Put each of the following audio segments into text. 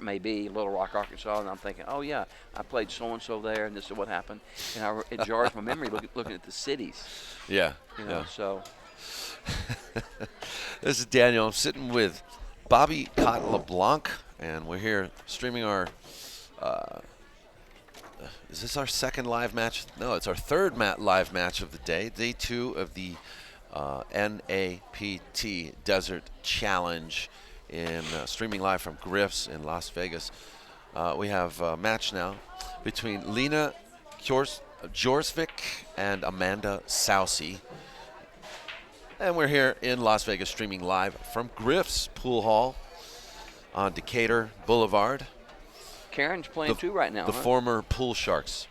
may be, Little Rock, Arkansas, and I'm thinking, oh yeah, I played so-and-so there, and this is what happened. And it jars my memory looking at the cities. Yeah. You know, so. This is Daniel. I'm sitting with Bobby Cotton LeBlanc, and we're here streaming our is this our second live match? No, it's our third live match of the day, day 2 of the NAPT Desert Challenge, in streaming live from Griff's in Las Vegas. We have a match now between Lena Kjørsvik and Amanda SOUCY. And we're here in Las Vegas streaming live from Griff's Pool Hall on Decatur Boulevard. Karen's playing too right now. The former Pool Sharks.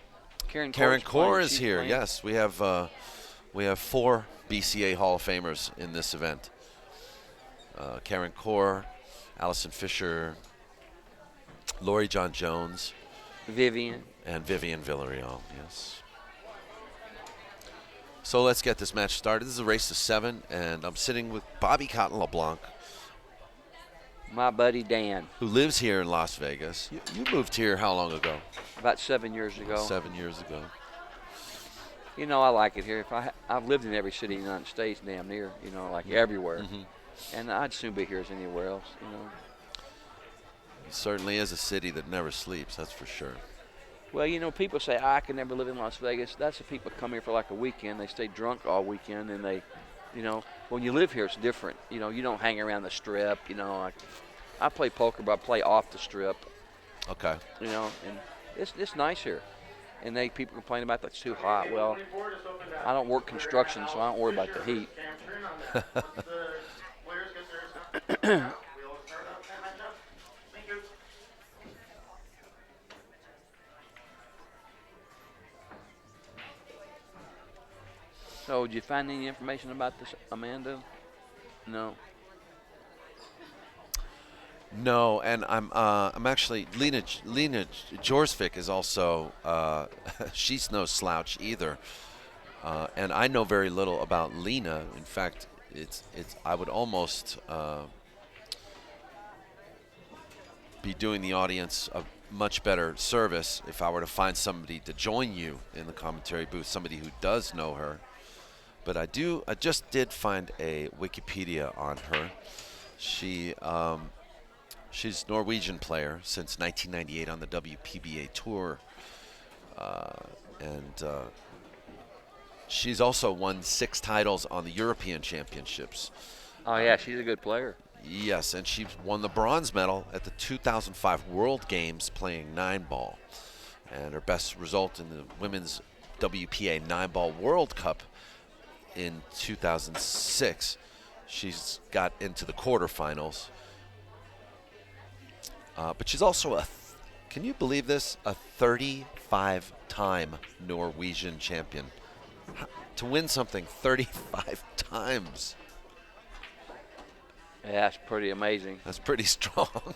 Karen Core is here. Playing. Yes, we have 4 BCA Hall of Famers in this event. Karen Core, Allison Fisher, Lori John Jones, Vivian Villarreal. Yes. So let's get this match started. This is a race to 7, and I'm sitting with Bobby Cotton LeBlanc, my buddy Dan, who lives here in Las Vegas. You moved here how long ago? About 7 years ago. 7 years ago. You know, I like it here. I've lived in every city in the United States, damn near. You know, like everywhere. Mm-hmm. And I'd soon be here as anywhere else. You know. It certainly is a city that never sleeps. That's for sure. Well, you know, people say, I can never live in Las Vegas. That's if people come here for like a weekend. They stay drunk all weekend, and they, you know, when you live here, it's different. You know, you don't hang around the strip. You know, I play poker, but I play off the strip. Okay. You know, and it's nice here. And people complain about that's too hot. Well, I don't work construction, so I don't worry about the heat. So, did you find any information about this, Amanda? No. No, and I'm actually Lena Kjørsvik is also she's no slouch either, and I know very little about Lena. In fact, it's I would almost be doing the audience a much better service if I were to find somebody to join you in the commentary booth, somebody who does know her. But I just did find a Wikipedia on her. She's a Norwegian player since 1998 on the WPBA Tour. And she's also won 6 titles on the European Championships. Oh, yeah, she's a good player. Yes, and she won the bronze medal at the 2005 World Games playing 9-ball. And her best result in the Women's WPA 9-ball World Cup in 2006. She's got into the quarterfinals. But she's also can you believe this? A 35-time Norwegian champion. To win something 35 times. Yeah, that's pretty amazing. That's pretty strong.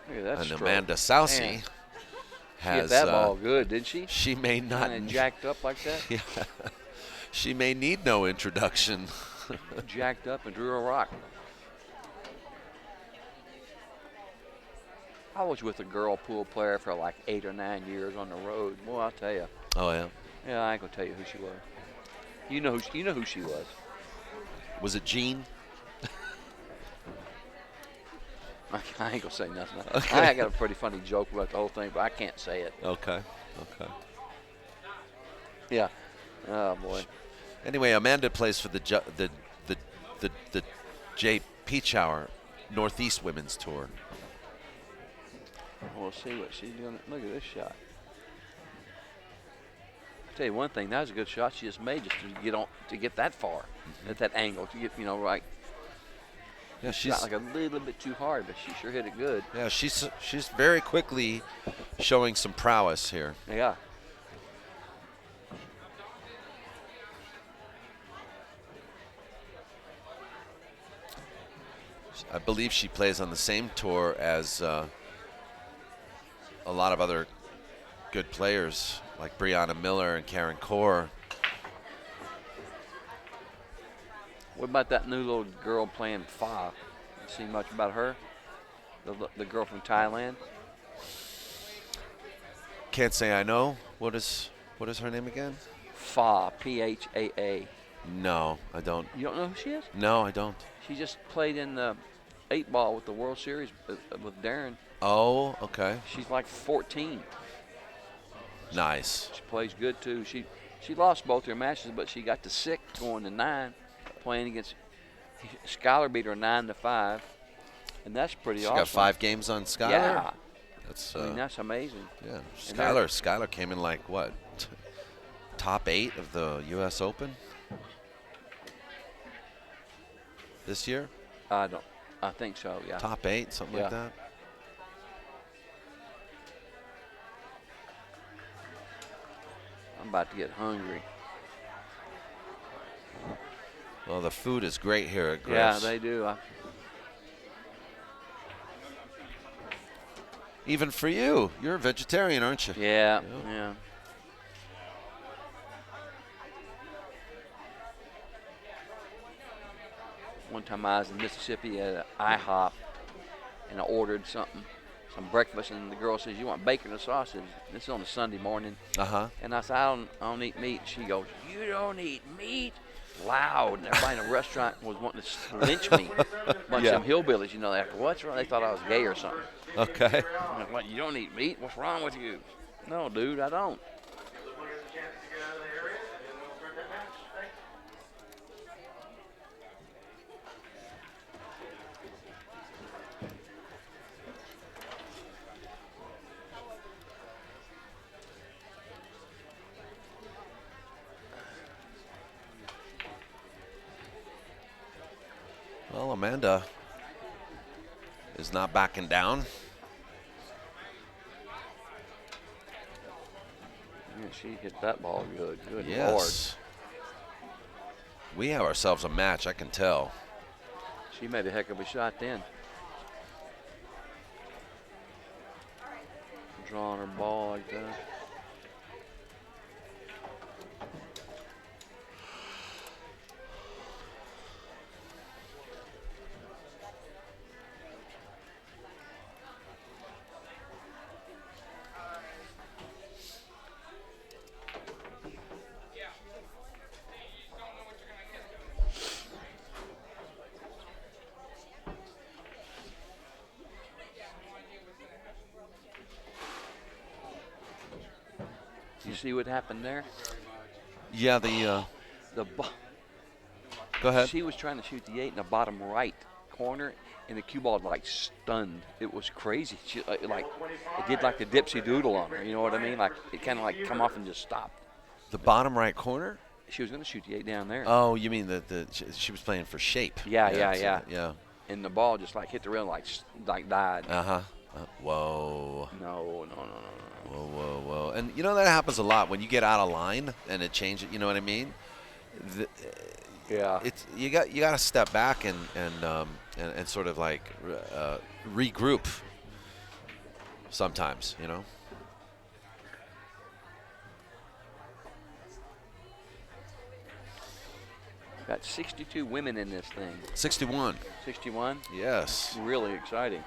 And Amanda SOUCY has hit that ball good, did she? She may not. Kind of jacked up like that. Yeah. She may need no introduction. Jacked up and drew a rock. I was with a girl pool player for like 8 or 9 years on the road. Boy, I'll tell you. Oh yeah. Yeah, I ain't gonna tell you who she was. You know who she was. Was it Jean? I ain't gonna say nothing. Okay. I got a pretty funny joke about the whole thing, but I can't say it. Okay. Yeah. Oh boy. Anyway, Amanda plays for the J. Peachauer Northeast Women's Tour. We'll see what she's doing. Look at this shot. I'll tell you one thing. That was a good shot she just made, just to get that far, at that angle, to get right. Yeah, she's shot like a little bit too hard, but she sure hit it good. Yeah, she's very quickly showing some prowess here. Yeah. I believe she plays on the same tour as a lot of other good players like Brianna Miller and Karen Kaur. What about that new little girl playing Fa? You see much about her? The girl from Thailand? Can't say I know. What is her name again? Fa, Phaa. No, I don't. You don't know who she is? No, I don't. She just played in the 8-ball with the World Series with Darren. Oh, okay. She's like 14. Nice. She plays good too. She lost both her matches, but she got to 6 going to 9, playing against Skylar beat her 9-5, and that's pretty awesome. She got 5 games on Skylar. Yeah, that's. I mean that's amazing. Yeah, Skylar came in like what? Top 8 of the U.S. Open this year. I think so. Yeah. Top 8, something like that. I'm about to get hungry. Well, the food is great here at Griff's. Yeah, they do. Even for you. You're a vegetarian, aren't you? Yeah. One time I was in Mississippi at an IHOP, and I ordered some breakfast, and the girl says, "You want bacon or sausage?" This is on a Sunday morning. And I said, I don't eat meat. She goes, "You don't eat meat?" Loud, and everybody in the restaurant was wanting to lynch me. Bunch of them hillbillies, you know. They're like, "What's wrong?" They thought I was gay or something. Okay. I'm like, "What? You don't eat meat? What's wrong with you?" No, dude, I don't. Well, Amanda is not backing down. Yeah, she hit that ball good. Good Yes. Lord. We have ourselves a match, I can tell. She made a heck of a shot then. Drawing her ball like that. You see what happened there? Yeah, Go ahead. She was trying to shoot the 8 in the bottom right corner, and the cue ball like stunned. It was crazy. She it did like a dipsy doodle on her. You know what I mean? Like it kind of like come off and just stopped. The bottom right corner? She was going to shoot the 8 down there. Oh, you mean she was playing for shape? Yeah. And the ball just like hit the rim like died. Whoa. No. Whoa. And you know that happens a lot when you get out of line and it changes. You know what I mean? It's you got to step back and sort of like regroup. Sometimes, you know. Got 62 women in this thing. 61. 61? Yes. Really exciting.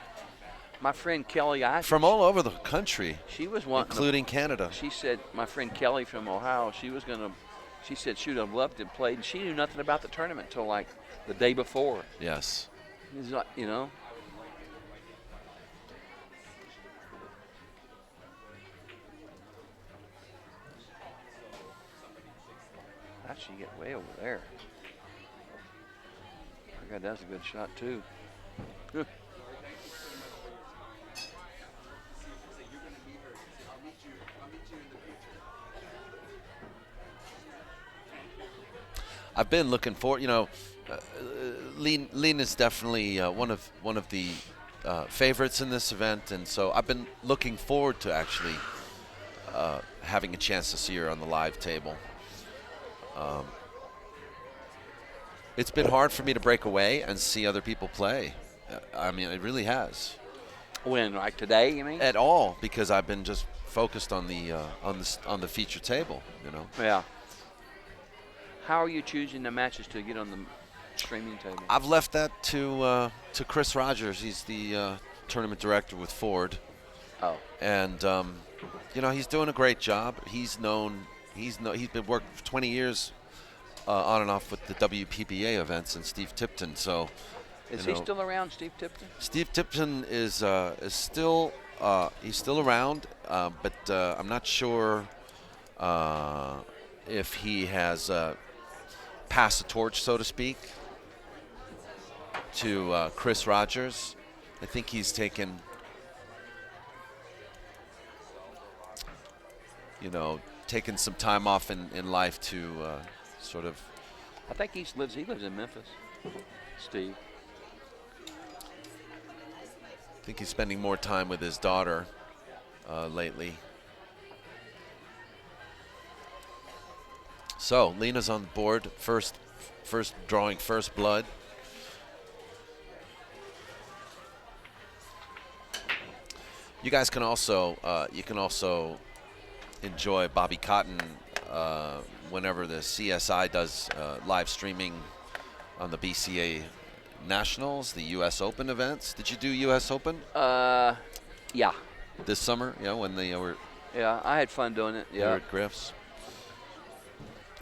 My friend Kelly, from all over the country. She was wanting, including Canada. She said, my friend Kelly from Ohio, she said she would have loved to have played, and she knew nothing about the tournament until like the day before. Yes. It's like, you know. How'd she get way over there? Oh God, that's a good shot too. I've been looking for, you know, Lena's definitely one of the favorites in this event, and so I've been looking forward to actually having a chance to see her on the live table. It's been hard for me to break away and see other people play. I mean, it really has. When, like today, you mean? At all, because I've been just focused on the on the feature table. You know. Yeah. How are you choosing the matches to get on the streaming table? I've left that to Chris Rogers. He's the tournament director with Ford. Oh. And you know, he's doing a great job. He's been working for 20 years on and off with the WPBA events and Steve Tipton. So Is he still around, Steve Tipton? Steve Tipton is still he's still around, but I'm not sure if he has passed the torch, so to speak, to Chris Rogers. I think he's taken, you know, taken some time off in life to sort of. I think he lives in Memphis, Steve. I think he's spending more time with his daughter lately. So Lena's on board, first drawing first blood. You guys can also enjoy Bobby Cotton whenever the CSI does live streaming on the BCA Nationals, the U.S. Open events. Did you do U.S. Open? Yeah. This summer, yeah, when they were. Yeah, I had fun doing it. Yeah. At Griff's.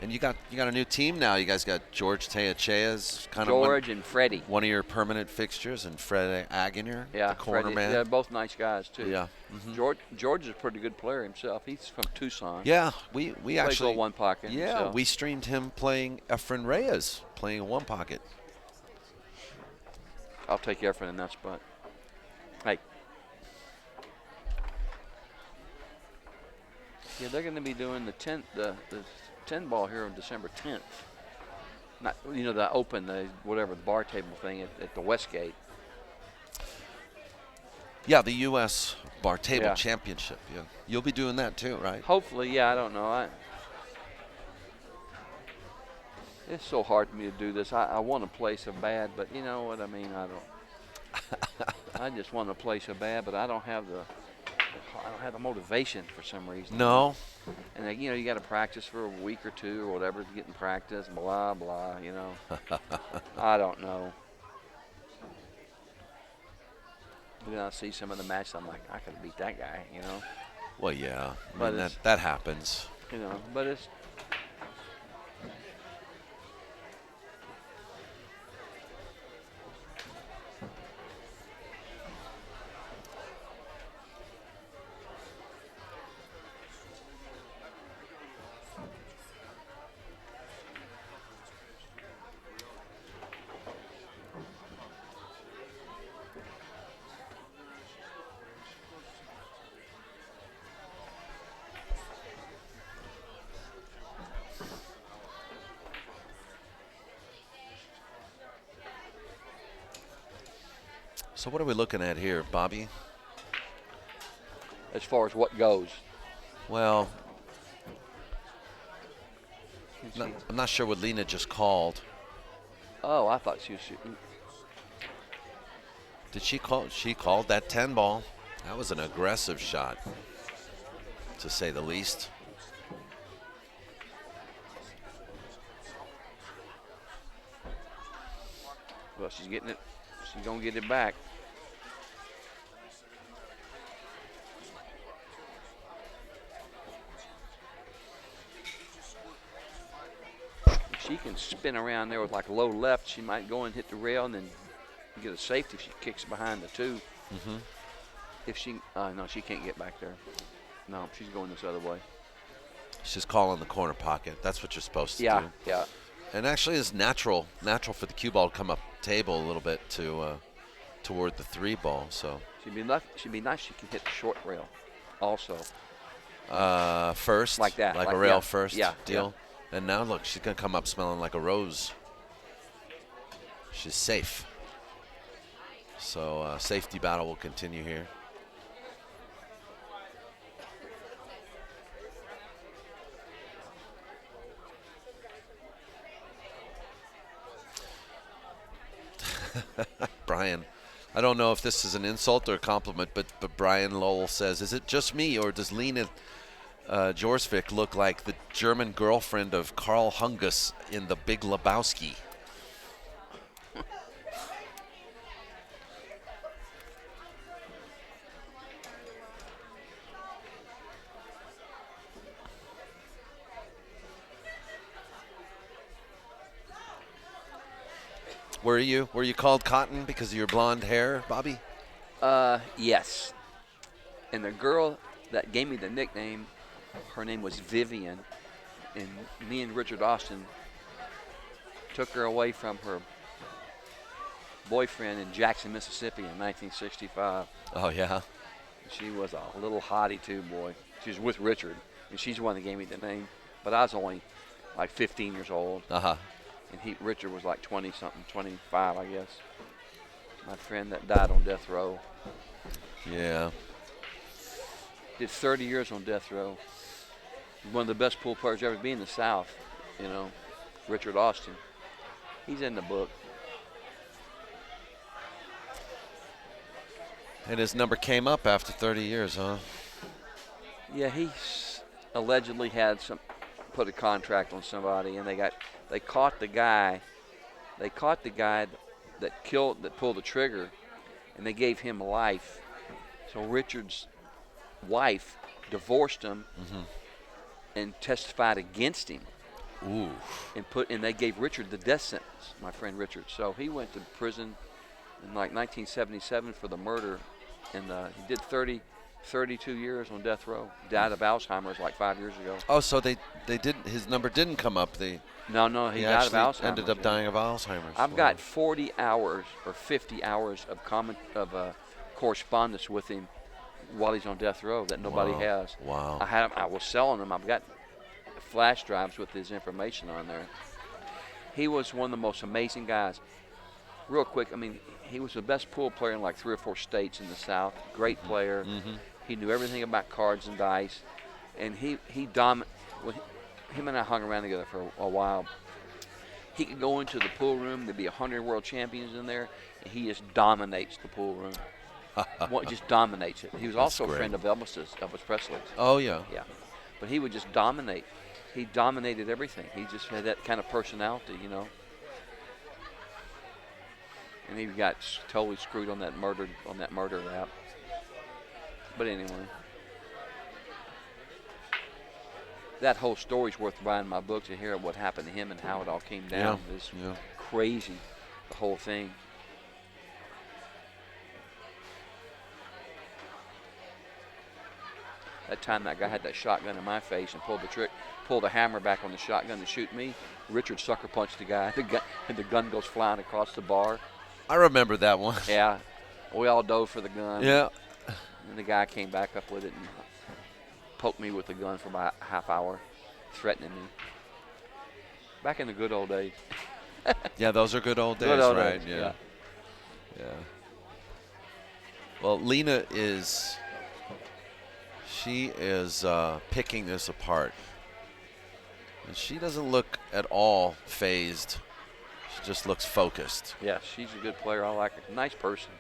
And you got a new team now. You guys got George Teachea's kind of George and Freddie. One of your permanent fixtures, and Fred Aguiner, yeah, the corner Freddie, man. Yeah, both nice guys too. Yeah. Mm-hmm. George is a pretty good player himself. He's from Tucson. Yeah, we Plays actually all one pocket. Yeah, himself. we streamed him playing Efren Reyes, playing a one pocket. I'll take Efren in that spot. Hey. Yeah, they're going to be doing the 10 ball here on December 10th. Not, you know, the open, the bar table thing at the Westgate. Yeah, the U.S. Bar Table Championship. Yeah, you'll be doing that too, right? Hopefully, yeah. I don't know. It's so hard for me to do this. I want to play so bad, but you know what I mean. I don't. I just want to play so bad, but I don't have the motivation for some reason. No. And you know, you got to practice for a week or two or whatever to get in practice. Blah blah. You know. I don't know. Then I see some of the matches. I'm like, I could beat that guy. You know. Well, yeah. But I mean, that happens. You know, but it's. So what are we looking at here, Bobby? As far as what goes. Well, I'm not sure what Lena just called. Oh, I thought she was shooting. Did she call? She called that 10 ball. That was an aggressive shot, to say the least. Well, she's getting it. She's going to get it back. If she can spin around there with like a low left, she might go and hit the rail and then get a safety if she kicks behind the two. Mm-hmm. If she, no, she can't get back there. No, she's going this other way. She's calling the corner pocket. That's what you're supposed to do. Yeah. And actually, it's natural for the cue ball to come up table a little bit to toward the 3 ball. So She'd be nice. She can hit the short rail, also. First, like that, like a rail first deal. Yeah. And now look, she's gonna come up smelling like a rose. She's safe. So safety battle will continue here. Brian I don't know if this is an insult or a compliment, but Brian Lowell says, is it just me or does Lena Kjørsvik look like the German girlfriend of Karl Hungus in The Big Lebowski? Were you called Cotton because of your blonde hair, Bobby? Yes. And the girl that gave me the nickname, her name was Vivian, and me and Richard Austin took her away from her boyfriend in Jackson, Mississippi in 1965. Oh, yeah? She was a little hottie too, boy. She was with Richard, and she's the one that gave me the name. But I was only like 15 years old. Uh-huh. And Richard was like 20-something, 25, I guess. My friend that died on death row. Yeah. Did 30 years on death row. One of the best pool players ever to be in the South, you know, Richard Austin. He's in the book. And his number came up after 30 years, huh? Yeah, he allegedly had put a contract on somebody, and they caught the guy. They caught the guy that pulled the trigger, and they gave him life. So Richard's wife divorced him and testified against him. Ooh. And they gave Richard the death sentence, my friend Richard. So he went to prison in like 1977 for the murder, and he did 32 years on death row. Died of Alzheimer's like 5 years ago. Oh, so they didn't. His number didn't come up. No, he died of Alzheimer's. Ended up dying of Alzheimer's. I've got 40 hours or 50 hours of correspondence with him while he's on death row that nobody has. Wow. I was selling them. I've got flash drives with his information on there. He was one of the most amazing guys. Real quick, I mean, he was the best pool player in like 3 or 4 states in the South. Great player. He knew everything about cards and dice, and him and I hung around together for a while. He could go into the pool room. There'd be 100 world champions in there, and he just dominates the pool room. Just dominates it. He was also a friend of Elvis Presley's. Oh, yeah. Yeah. But he would just dominate. He dominated everything. He just had that kind of personality, you know. And he got totally screwed on that murder rap. But anyway, that whole story's worth buying my book to hear what happened to him and how it all came down. It's crazy, the whole thing. That time that guy had that shotgun in my face and pulled the hammer back on the shotgun to shoot me, Richard sucker punched the guy, and the gun goes flying across the bar. I remember that one. Yeah. We all dove for the gun. Yeah. And the guy came back up with it and poked me with the gun for about a half hour, threatening me. Back in the good old days. Yeah, those are good old days, right? Yeah. Well, Lena is picking this apart. And she doesn't look at all phased. She just looks focused. Yeah, she's a good player. I like her. Nice person.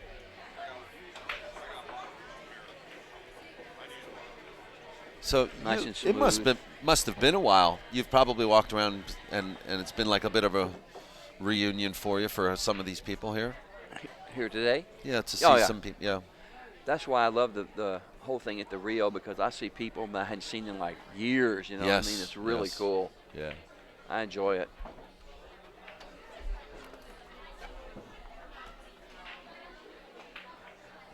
So nice and smooth. It must have been a while. You've probably walked around and it's been like a bit of a reunion for you for some of these people here. Here today? Yeah, to see some people. Yeah. That's why I love the whole thing at the Rio, because I see people that I hadn't seen in like years. You know what I mean? It's really cool. Yeah. I enjoy it.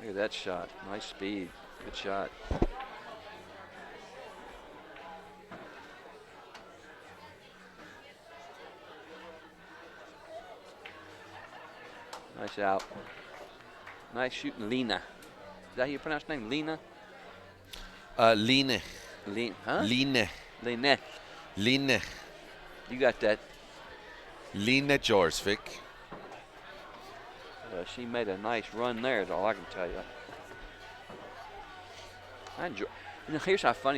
Look at that shot. Nice speed. Good shot. Nice out. Nice shooting, Lena. Is that how you pronounce her name? Lena? Lena. Huh? Lena. Lena. Lena. You got that. Lena Kjørsvik. She made a nice run there, is all I can tell you. I enjoy. You know, here's how far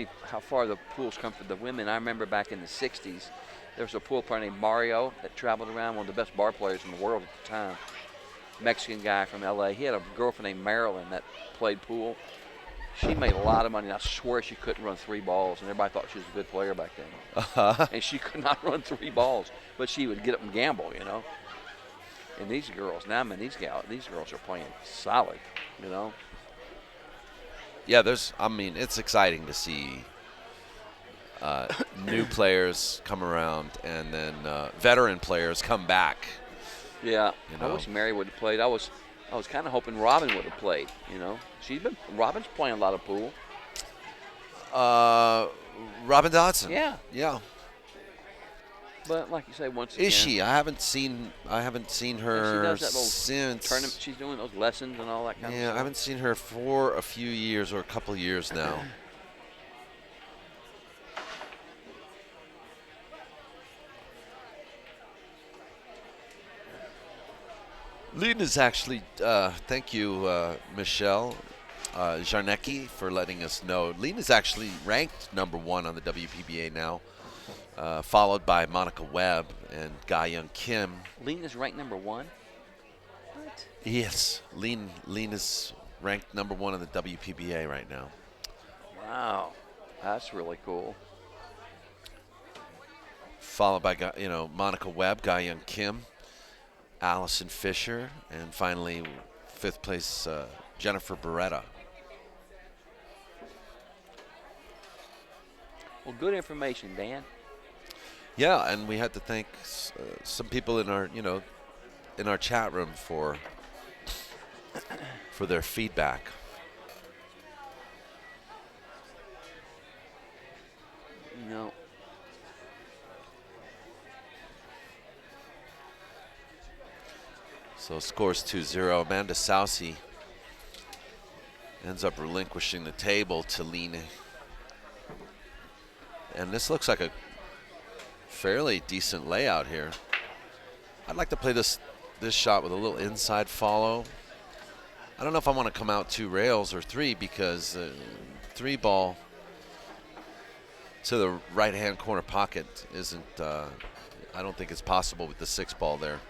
the pools come for the women. I remember back in the 60s, there was a pool player named Mario that traveled around, one of the best bar players in the world at the time. Mexican guy from L.A. He had a girlfriend named Marilyn that played pool. She made a lot of money, and I swear she couldn't run 3 balls, and everybody thought she was a good player back then. And she could not run 3 balls, but she would get up and gamble, you know. And these girls, now I mean, these girls are playing solid, you know. Yeah, it's exciting to see new players come around and then veteran players come back. Yeah, you know. I wish Mary would have played. I was kind of hoping Robin would have played, you know. Robin's playing a lot of pool. Robin Dodson. Yeah. Yeah. But like you say, once again, Is she? I haven't seen her she does that little since. tournament. She's doing those lessons and all that kind of stuff. Yeah, I haven't seen her for a few years or a couple years now. Lena's actually, thank you, Michelle Jarnecki, for letting us know. Lena's actually ranked #1 on the WPBA now, followed by Monica Webb and Ga-Young Kim. Lena's ranked #1? What? Yes, Lena's ranked #1 on the WPBA right now. Wow, that's really cool. Followed by Monica Webb, Ga-Young Kim, Allison Fisher, and finally 5th place Jennifer Beretta. Well, good information, Dan. Yeah, and we had to thank some people in our chat room for their feedback. No. So scores 2-0. Amanda SOUCY ends up relinquishing the table to Lena. And this looks like a fairly decent layout here. I'd like to play this shot with a little inside follow. I don't know if I want to come out 2 rails or 3, because 3 ball to the right-hand corner pocket isn't, I don't think it's possible with the 6 ball there.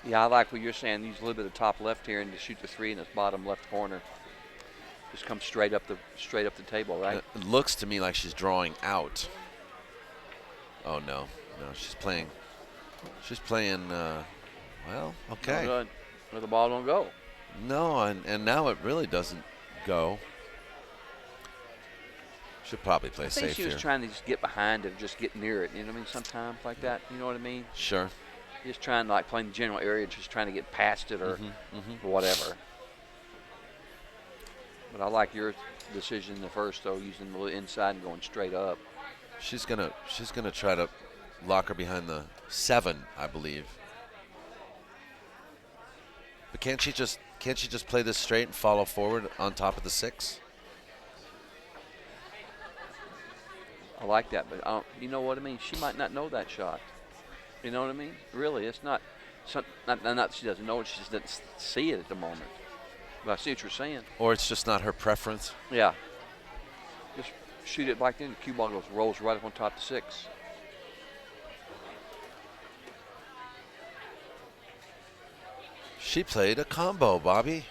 Yeah, I like what you're saying. Use a little bit of top left here and just shoot the 3 in this bottom left corner. Just come straight up the table, right? It looks to me like she's drawing out. Oh no, she's playing. Well, okay. No good. Where the ball don't go. No, and now it really doesn't go. Should probably play I think safe she was here. trying to just get behind it, just get near it. You know what I mean? Sometimes like that. You know what I mean? Sure. Just trying to play in the general area, just trying to get past it or whatever. But I like your decision in the first, though, using the little inside and going straight up. She's gonna try to lock her behind the 7, I believe. But can't she just play this straight and follow forward on top of the 6? I like that, but you know what I mean? She might not know that shot. You know what I mean? Really, it's not that she doesn't know it, she just doesn't see it at the moment. But I see what you're saying. Or it's just not her preference. Yeah. Just shoot it back in, the cue ball rolls right up on top of the 6. She played a combo, Bobby.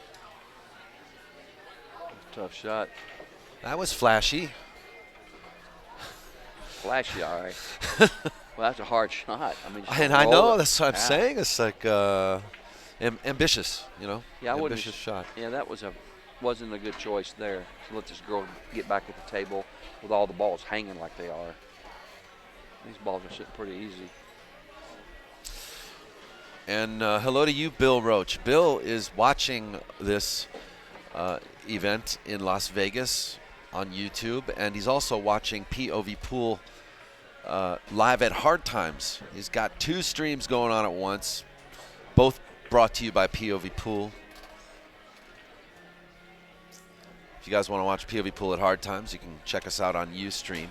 Tough shot. That was flashy. Flashy, all right. Well, that's a hard shot. I mean, And I know, that's what I'm saying. It's like ambitious, you know. Yeah, ambitious shot. Yeah, that wasn't a good choice there. To let this girl get back at the table with all the balls hanging like they are. These balls are sitting pretty easy. And hello to you, Bill Roach. Bill is watching this event in Las Vegas on YouTube, and he's also watching POVPOOL live at Hard Times. He's got 2 streams going on at once, both brought to you by POVPOOL. If you guys want to watch POVPOOL at Hard Times, you can check us out on Ustream.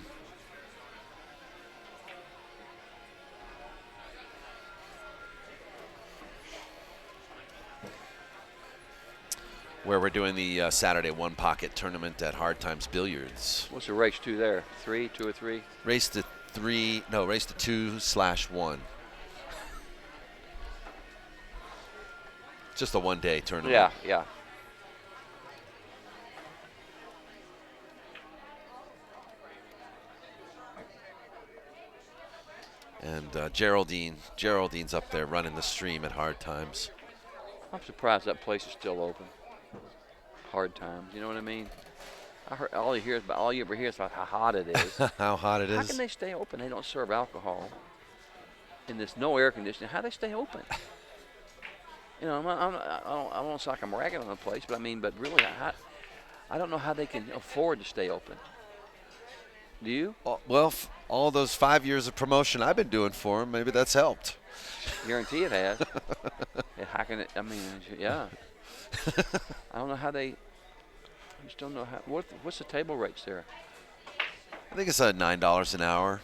Where we're doing the Saturday 1 Pocket tournament at Hard Times Billiards. What's the race to there? 2 or 3? Race to 2/1. just a one-day tournament. Yeah, yeah. And Geraldine's up there running the stream at Hard Times. I'm surprised that place is still open. Hard Times, you know what I mean? I heard all you ever hear is about how hot it is. How hot it is. How can they stay open? They don't serve alcohol. And there's no air conditioning. How do they stay open? You know, I don't sound like I'm ragging on the place, but really, I don't know how they can afford to stay open. Do you? Well, all those 5 years of promotion I've been doing for them, maybe that's helped. Guarantee it has. How can it? Yeah. I don't know how they. I just don't know how. What's the table rates there? I think it's $9 an hour.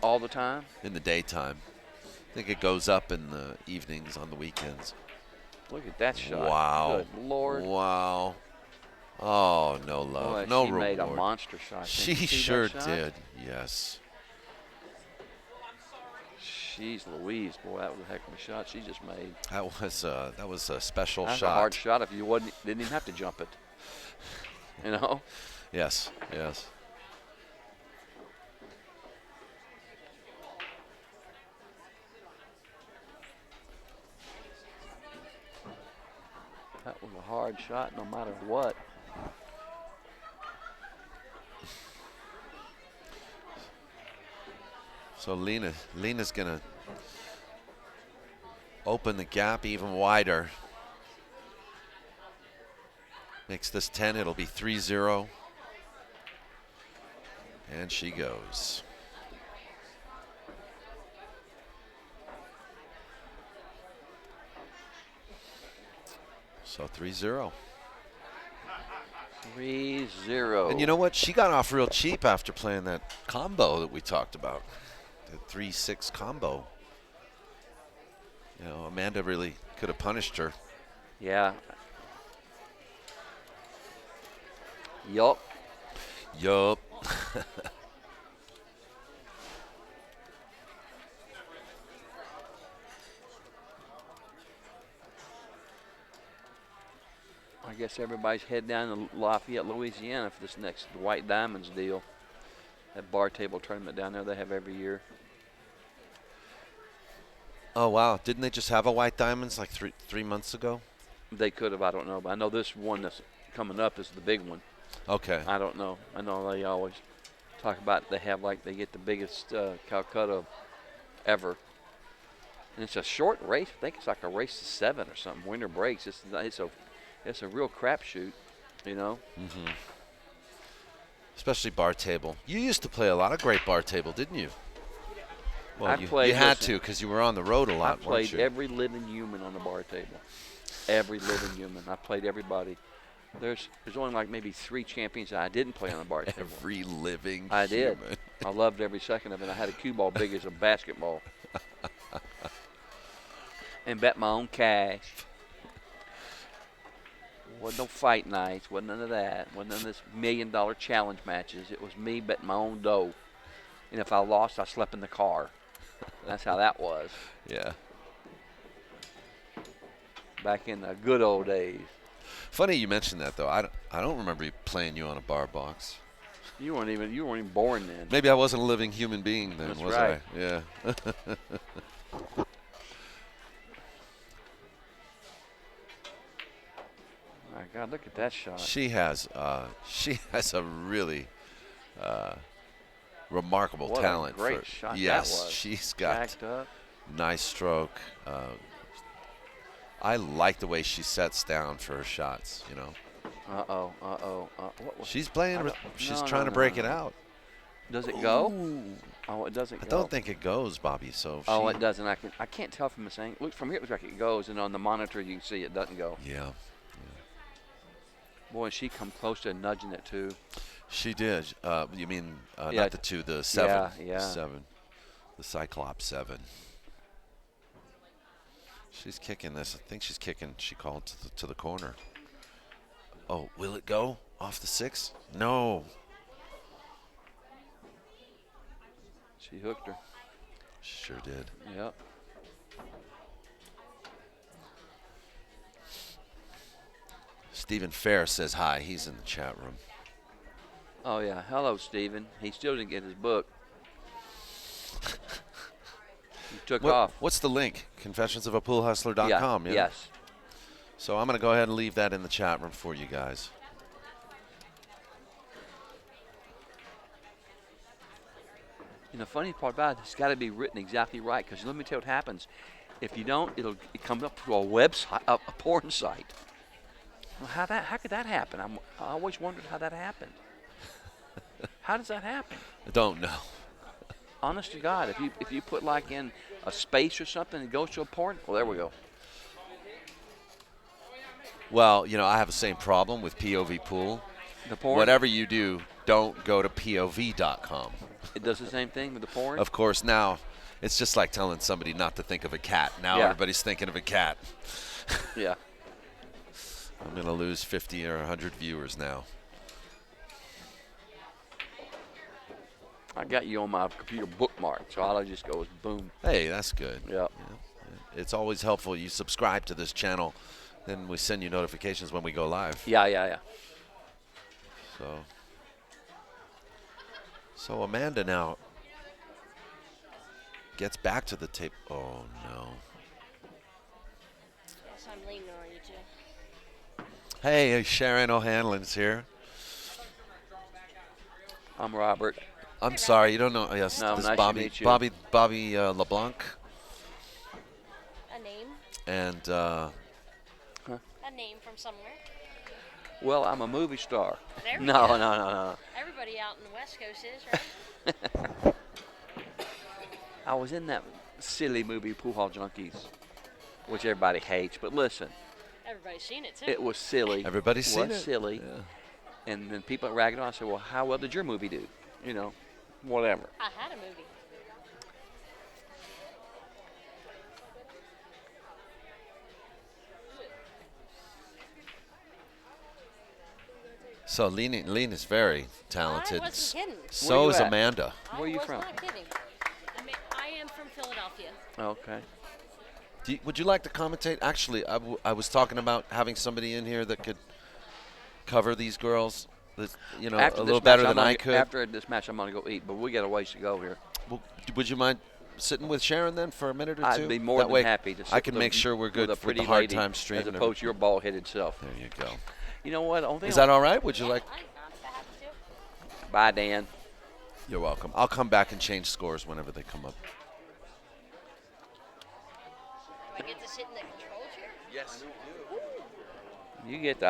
All the time? In the daytime. I think it goes up in the evenings on the weekends. Look at that shot. Wow. Good Lord. Wow. Oh, no love. Boy, no she reward. made a monster shot. She sure did. Yes. Jeez Louise, boy, that was a heck of a shot she just made. That was a special That's shot. a hard shot if you didn't even have to jump it. You know? Yes, yes. That was a hard shot no matter what. So Lena's going to open the gap even wider. Makes this 10, it'll be 3-0. And she goes. So 3-0. 3-0. And you know what? She got off real cheap after playing that combo that we talked about. The 3-6 combo. You know, Amanda really could have punished her. Yeah. Yup. Yup. I guess everybody's heading down to Lafayette, Louisiana for this next White Diamonds deal. That bar table tournament down there they have every year. Oh, wow. Didn't they just have a White Diamonds like three months ago? They could have, I don't know. But I know this one that's coming up is the big one. Okay. I don't know. I know they always talk about they get the biggest Calcutta ever. And it's a short race. I think it's like a race to 7 or something. Winter breaks. It's a real crapshoot, you know. Mm-hmm. Especially bar table. You used to play a lot of great bar table, didn't you? Well, you had to because you were on the road a lot. I played every living human on the bar table. Every living human. I played everybody. There's only like maybe 3 champions that I didn't play on the bar table. Every living I did. human. I loved every second of it. I had a cue ball big as a basketball. And bet my own cash. Wasn't no fight nights. Wasn't none of that. Wasn't none of this $1 million challenge matches. It was me betting my own dough. And if I lost, I slept in the car. That's how that was. Yeah. Back in the good old days. Funny you mentioned that though. I don't remember playing you on a bar box. You weren't even born then. Maybe I wasn't a living human being then, That's was right. I? Yeah. My God, look at that shot. She has a really remarkable What talent. A great shot yes, that was. She's got Jacked up. nice stroke. I like the way she sets down for her shots. You know. She's playing. She's trying to break it out. Does it go? Ooh. Oh, it doesn't go. I don't think it goes, Bobby. So. It doesn't. I can't tell from this angle. Look from here, it looks like it goes, and on the monitor you can see it doesn't go. Yeah. Boy, she come close to nudging it too. She did. You mean Yeah. not the 2, the 7. Yeah. 7. The Cyclops 7. She's kicking this. I think she's kicking. She called to the corner. Oh, will it go off the 6? No. She hooked her. She sure did. Yep. Stephen Fair says hi. He's in the chat room. Oh, yeah. Hello, Stephen. He still didn't get his book. He took off. What's the link? confessionsofappoolhustler.com, yeah? Yes. So I'm going to go ahead and leave that in the chat room for you guys. And the funny part about it, it's got to be written exactly right, because let me tell you what happens. If you don't, it comes up to a website, a porn site. Well, how could that happen? I always wondered how that happened. How does that happen? I don't know. Honest to God, if you put like in a space or something and it goes to a porn, well, there we go. Well, you know, I have the same problem with POVPOOL. The porn? Whatever you do, don't go to POV.com. It does the same thing with the porn? Of course, now it's just like telling somebody not to think of a cat. Now everybody's thinking of a cat. Yeah. I'm going to lose 50 or 100 viewers now. I got you on my computer bookmarked, so all I just go is boom. Hey, that's good. Yep. Yeah. It's always helpful. You subscribe to this channel, then we send you notifications when we go live. Yeah. So Amanda now gets back to the tape. Oh, no. Yes, I'm Lena, are you too? Hey, Sharon O'Hanlon's here. I'm Robert. I'm sorry, you don't know. Yes, No, this nice Bobby, to meet you. Bobby LeBlanc, A name? and A name from somewhere? Well, I'm a movie star. There we No. go. Everybody out in the West Coast is, right? I was in that silly movie, Pool Hall Junkies, which everybody hates. But listen, Everybody's seen it, too. it was silly. everybody's seen it. was silly. Yeah. And then people ragged on. I said, well, how well did your movie do? You know, whatever. I had a movie. So Lena's very talented. I wasn't kidding. So Where you is at? Amanda. Where you I was from? not kidding. I am from Philadelphia. Okay. Would you like to commentate? Actually, I was talking about having somebody in here that could cover these girls, you know, After a this little match, better I'm than gonna I get- could. After this match, I'm going to go eat, but we got a ways to go here. Well, would you mind sitting with Sharon then for a minute or two? I'd be more that than way happy to sit I can with make a- sure we're good with a for pretty the hard lady time stream. as and opposed to your bald-headed self. there you go. You know what? Only Is that all right? Would you like? I'm happy to. Bye, Dan. You're welcome. I'll come back and change scores whenever they come up. Do I get to sit in the control chair? Yes. You get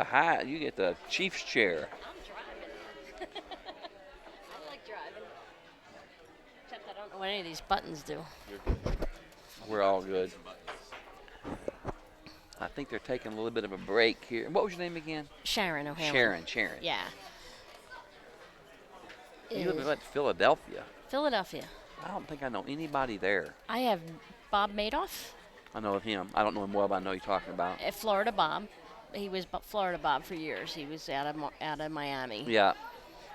the Chief's chair. I'm driving. I like driving. Except I don't know what any of these buttons do. We're all good. I think they're taking a little bit of a break here. What was your name again? Sharon O'Hanlon. Sharon. Yeah. You live in Philadelphia. Philadelphia. I don't think I know anybody there. I have Bob Madoff, I know of him. I don't know him well, but I know you're talking about. Florida Bob. He was Florida Bob for years. He was out of Miami. Yeah.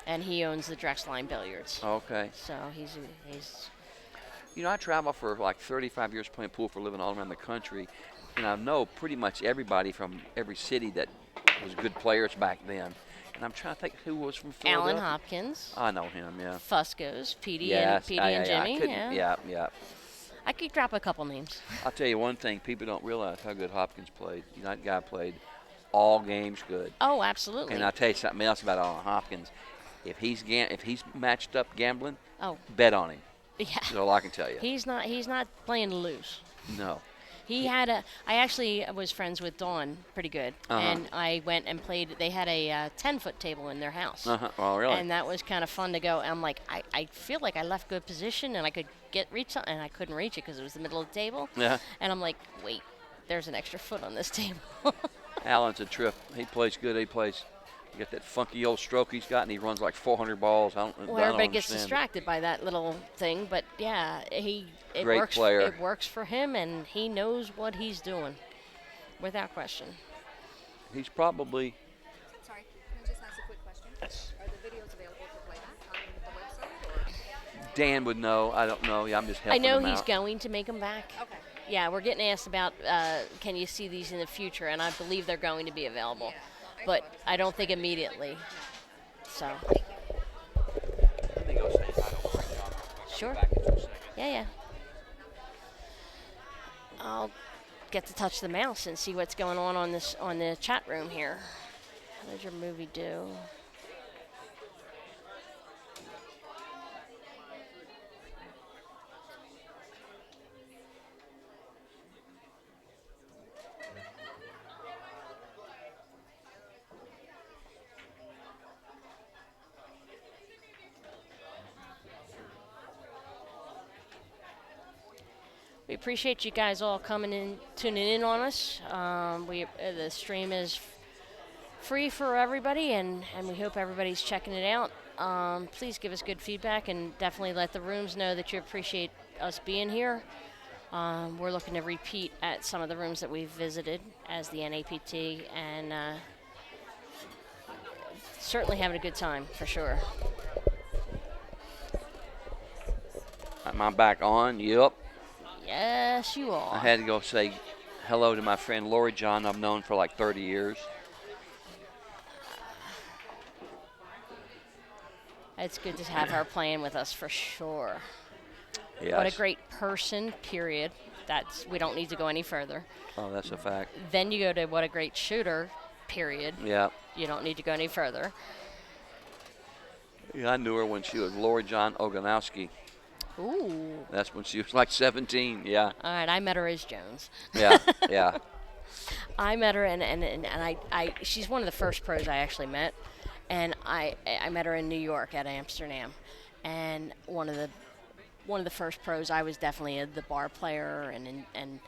And he owns the Drexline Billiards. Okay. So he's You know, I travel for like 35 years playing pool for a living all around the country, and I know pretty much everybody from every city that was good players back then. And I'm trying to think who was from Philadelphia. Alan Hopkins. I know him, yeah. Fusco's, Petey Yes, and Jimmy. I couldn't- yeah. I could drop a couple names. I'll tell you one thing: people don't realize how good Hopkins played. You know, that guy played all games good. Oh, absolutely. And I'll tell you something else about Alan Hopkins: if he's matched up gambling, Oh, bet on him. yeah. That's all I can tell you. He's not playing to lose. No. I actually was friends with Dawn pretty good, and I went and played. They had a 10-foot table in their house. Oh, really? And that was kind of fun to go. I'm like, I feel like I left good position, and I could reach something, and I couldn't reach it because it was the middle of the table. Yeah. And I'm like, wait, there's an extra foot on this table. Alan's a trip. He plays good. He got that funky old stroke he's got, and he runs like 400 balls. I don't Well, everybody gets understand. distracted by that little thing, but yeah, it Great works. player. It works for him, and he knows what he's doing, without question. He's probably. Sorry, can I just ask a quick question? Yes. Are the videos available for playback on the website? Or? Dan would know. I don't know. Yeah, I'm just I helping know him he's out. going to make them back. Okay. Yeah, we're getting asked about can you see these in the future, and I believe they're going to be available. but I don't think immediately. So, Let me go say hi to John real quick. I'll Sure. be back in 2 seconds. yeah. I'll get to touch the mouse and see what's going on the chat room here. How did your movie do? We appreciate you guys all coming in, tuning in on us. The stream is free for everybody, and we hope everybody's checking it out. Please give us good feedback, and definitely let the rooms know that you appreciate us being here. We're looking to repeat at some of the rooms that we've visited as the NAPT, and certainly having a good time for sure. Am I back on? Yep. Yes, you are. I had to go say hello to my friend Lori John I've known for like 30 years. It's good to have her playing with us for sure. Yes. What a great person, period. We don't need to go any further. Oh, that's a fact. Then you go to what a great shooter, period. Yeah. You don't need to go any further. Yeah, I knew her when she was Lori John Oganowski. Ooh. That's when she was like 17. Yeah. All right, I met her as Jones. Yeah. Yeah. I met her, and she's one of the first pros I actually met. And I met her in New York at Amsterdam. And one of the first pros, I was definitely the bar player, and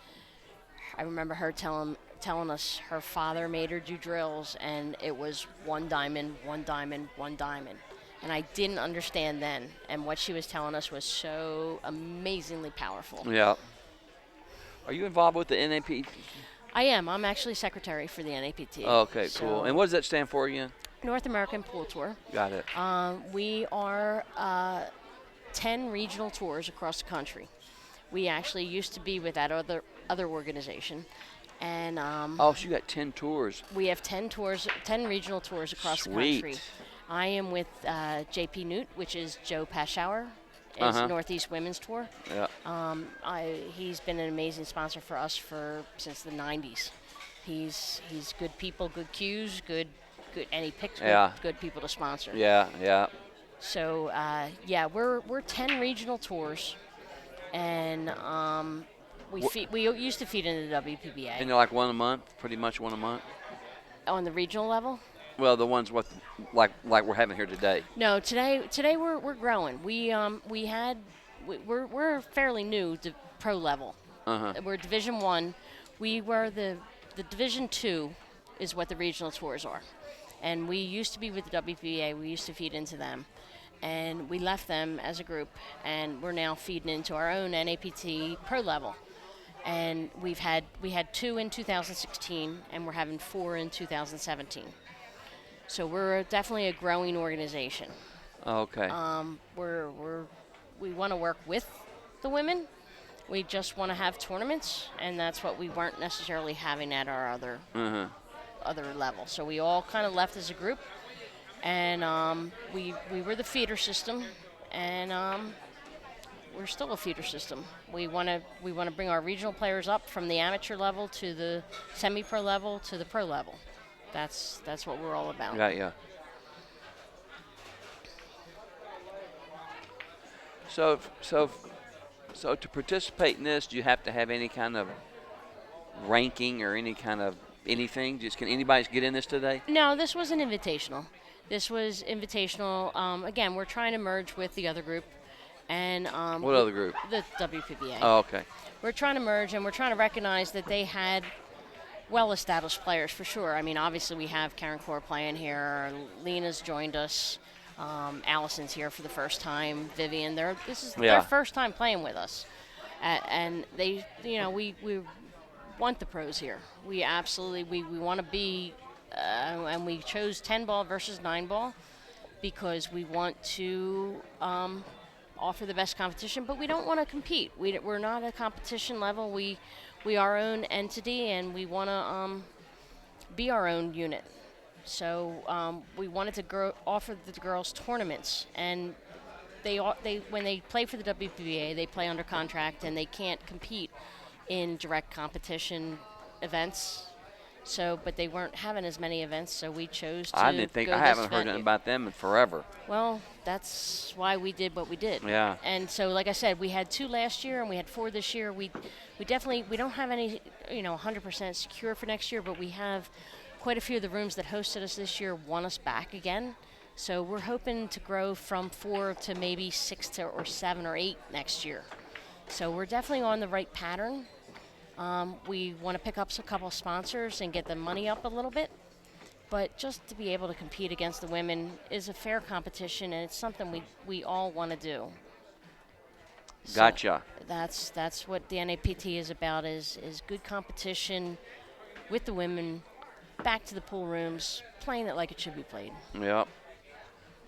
I remember her telling us her father made her do drills, and it was 1 diamond, 1 diamond, 1 diamond. And I didn't understand then, and what she was telling us was so amazingly powerful. Yeah. Are you involved with the NAP? I am. I'm actually secretary for the NAPT. Okay, So, cool. And what does that stand for again? North American Pool Tour. Got it. We are 10 regional tours across the country. We actually used to be with that other organization, and Oh, so you got 10 tours. we have 10 tours, 10 regional tours across the country. Sweet. I am with JP Newt, which is Joe Paschauer. It's Uh-huh. Northeast Women's Tour. Yeah. He's been an amazing sponsor for us since the 90s. He's good people, good cues, good, and he picks Yeah. good people to sponsor. Yeah. Yeah. So we're 10 regional tours, and we used to feed into the WPBA And they're like one a month, pretty much one a month. on the regional level. Well, the ones with like we're having here today. No, today we're growing. We're fairly new to pro level. Uh-huh. We're Division 1. We were the Division 2 is what the regional tours are. And we used to be with the WPA. We used to feed into them. And we left them as a group, and we're now feeding into our own NAPT pro level. And we had 2 in 2016, and we're having 4 in 2017. So we're definitely a growing organization. Okay. We want to work with the women. We just want to have tournaments, and that's what we weren't necessarily having at our other level. So we all kind of left as a group, and we were the feeder system, and we're still a feeder system. We want to bring our regional players up from the amateur level to the semi-pro level to the pro level. That's what we're all about. Yeah. So to participate in this, do you have to have any kind of ranking or any kind of anything? Can anybody get in this today? No, this was an invitational. Again, we're trying to merge with the other group. And What other group? The WPBA. Oh, okay. We're trying to merge, and we're trying to recognize that they had well-established players for sure. I mean, obviously we have Karen Core playing here. Lena's joined us. Allison's here for the first time. Vivian, this is their first time playing with us, and they, we want the pros here. We absolutely we want to be, and we chose 10-ball versus 9-ball because we want to offer the best competition, but we don't want to compete. We're not a competition level. We are our own entity, and we want to be our own unit. So we wanted to offer the girls tournaments, and they when they play for the WPBA, they play under contract, and they can't compete in direct competition events. So, but they weren't having as many events, so we chose to. I didn't think go I this haven't heard venue. nothing about them in forever. Well, that's why we did what we did. Yeah. And so, like I said, we had 2 last year, and we had 4 this year. We definitely we don't have any 100% secure for next year, but we have quite a few of the rooms that hosted us this year want us back again. So we're hoping to grow from 4 to maybe 6 or 7 or 8 next year. So we're definitely on the right pattern. We want to pick up a couple sponsors and get the money up a little bit. But just to be able to compete against the women is a fair competition, and it's something we all want to do. Gotcha. So that's what the NAPT is about, is good competition with the women, back to the pool rooms, playing it like it should be played. Yep.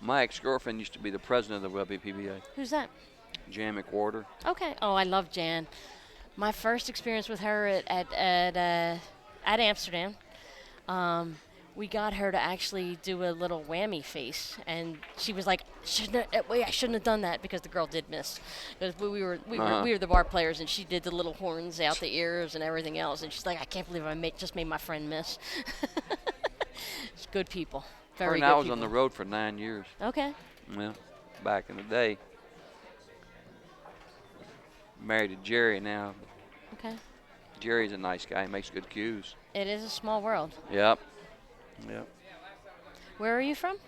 My ex-girlfriend used to be the president of the WPBA, Who's that? Jan McWhorter. Okay. Oh, I love Jan. My first experience with her at Amsterdam, we got her to actually do a little whammy face, and she was like, "Wait, I shouldn't have done that," because the girl did miss. Because we were the bar players, and she did the little horns out the ears and everything else, and she's like, "I can't believe I just made my friend miss." It's good people. Her Very and good I was people. on the road for 9 years. Okay. Yeah, back in the day. Married to Jerry now. Okay. Jerry's a nice guy. He makes good cues. It is a small world. Yep. Yep. Where are you from?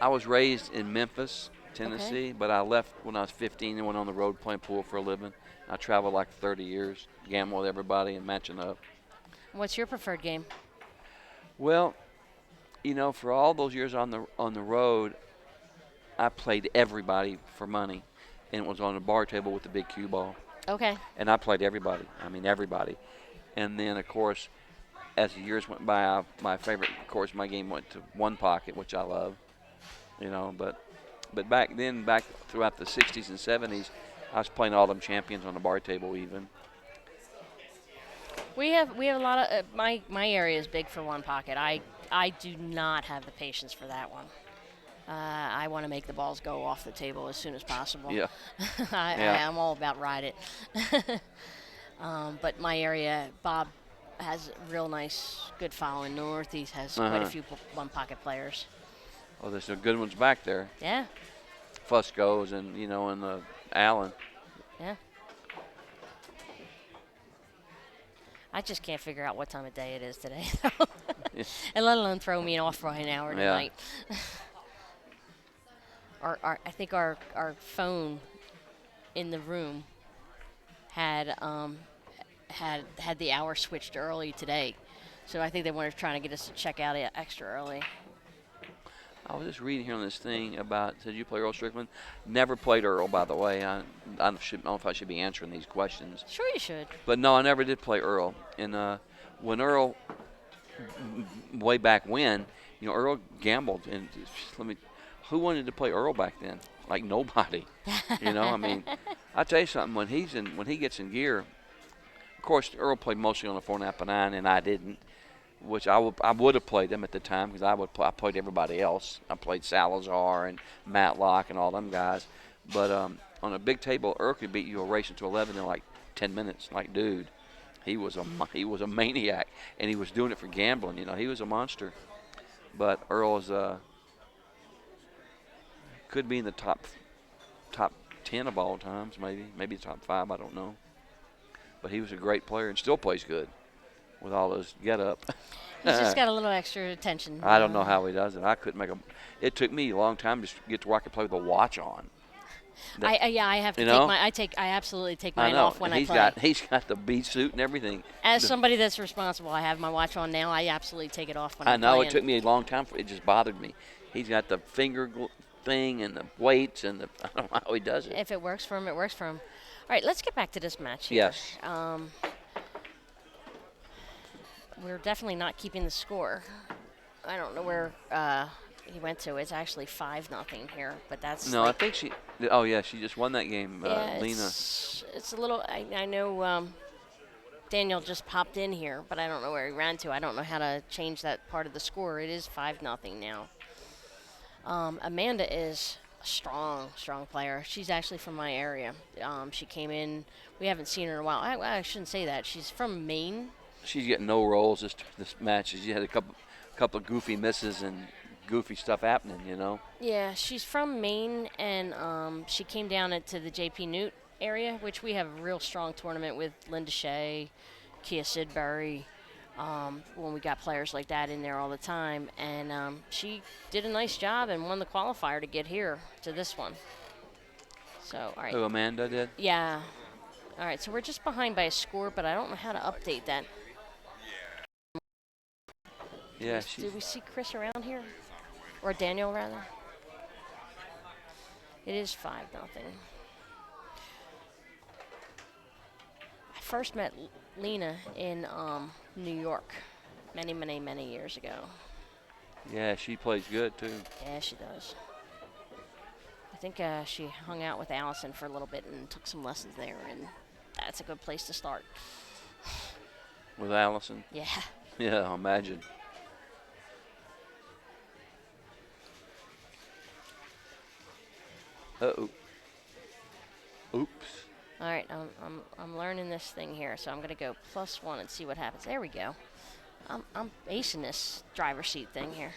I was raised in Memphis, Tennessee, but I left when I was 15 and went on the road playing pool for a living. I traveled like 30 years, gambling with everybody and matching up. What's your preferred game? Well, for all those years on the road, I played everybody for money, and it was on the bar table with the big cue ball. Okay. And I played everybody. I mean, everybody. And then, of course, as the years went by, my favorite, of course, my game went to one pocket, which I love. But back then, back throughout the 60s and 70s, I was playing all them champions on the bar table even. We have a lot of my area is big for one pocket. I do not have the patience for that one. I want to make the balls go off the table as soon as possible. Yeah. I'm all about ride it. But my area, Bob has a real nice, good following. Northeast has quite a few one pocket players. Oh, there's some good ones back there. Yeah. Fusco's and Allen. Yeah. I just can't figure out what time of day it is today, and let alone throw me off for an hour tonight. I think our phone in the room had the hour switched early today, so I think they were trying to get us to check out extra early. I was just reading here on this thing about, said you play Earl Strickland? Never played Earl, by the way. I don't know if I should be answering these questions. Sure you should. But no, I never did play Earl. And when Earl, way back when, Earl gambled. And who wanted to play Earl back then? Like nobody. I mean, I tell you something. When he gets in gear, of course, Earl played mostly on the 4.5/9, and I didn't. Which I would have played them at the time because I played everybody else. I played Salazar and Matlock and all them guys. But on a big table, Earl could beat you a race into 11 in like 10 minutes. Like, dude, he was a maniac, and he was doing it for gambling. He was a monster. But Earl is could be in the top 10 of all times, maybe top 5. I don't know. But he was a great player and still plays good. With all those up. He's just got a little extra attention. I don't know how he does it. I couldn't make it took me a long time to get to where I could play with a watch on. I have to I absolutely take mine off when I play. He's got the B suit and everything. As somebody that's responsible, I have my watch on now. I absolutely take it off when I'm playing. I know it took me a long time. It just bothered me. He's got the finger thing and the weights and I don't know how he does it. If it works for him, it works for him. All right, let's get back to this match here. Yes. We're definitely not keeping the score. I don't know where he went to. It's actually 5-0 here, but that's no. I think she. Oh yeah, she just won that game, Lena. It's a little. I know. Daniel just popped in here, but I don't know where he ran to. I don't know how to change that part of the score. It is 5-0 now. Amanda is a strong, strong player. She's actually from my area. She came in. We haven't seen her in a while. I shouldn't say that. She's from Maine. She's getting no rolls this match. She had a couple of goofy misses and goofy stuff happening, you know. Yeah, she's from Maine, and she came down to the JP Newt area, which we have a real strong tournament with Linda Shea, Kia Sidbury. When we got players like that in there all the time, and she did a nice job and won the qualifier to get here to this one. So, all right. Oh, Amanda did? Yeah. All right, so we're just behind by a score, but I don't know how to update that. Yeah, Did we see Chris around here? Or Daniel, rather? It is 5-0. I first met Lena in New York many, many, many years ago. Yeah, she plays good, too. Yeah, she does. I think she hung out with Allison for a little bit and took some lessons there, and that's a good place to start. With Allison? Yeah. Yeah, I imagine. Uh-oh. Oops. All right, I'm learning this thing here, so I'm gonna go +1 and see what happens. There we go. I'm acing this driver's seat thing here.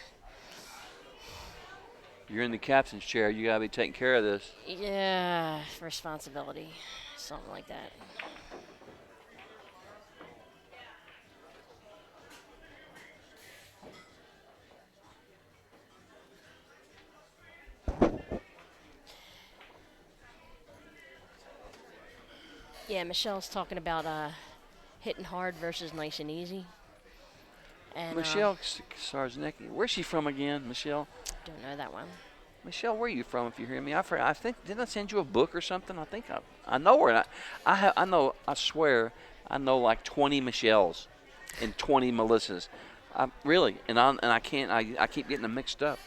You're in the captain's chair. You gotta be taking care of this. Yeah, responsibility, something like that. Yeah, Michelle's talking about hitting hard versus nice and easy. And Michelle Sarznicki. Where's she from again, Michelle? don't know that one. Michelle, where are you from? If you hear me, I think didn't I send you a book or something? I think I know her. I know. I swear, I know like 20 Michelles and 20 Melissas. Really, and I can't. I keep getting them mixed up.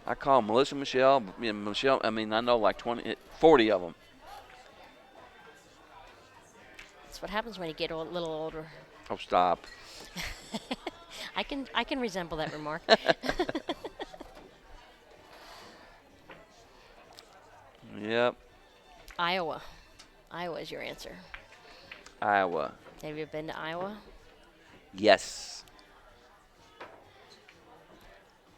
I call Melissa Michelle. Michelle. I mean, I know like 40 of them. That's what happens when you get a little older. Oh, stop. I can resemble that remark. Yep. Iowa. Iowa is your answer. Iowa. Have you been to Iowa? Yes.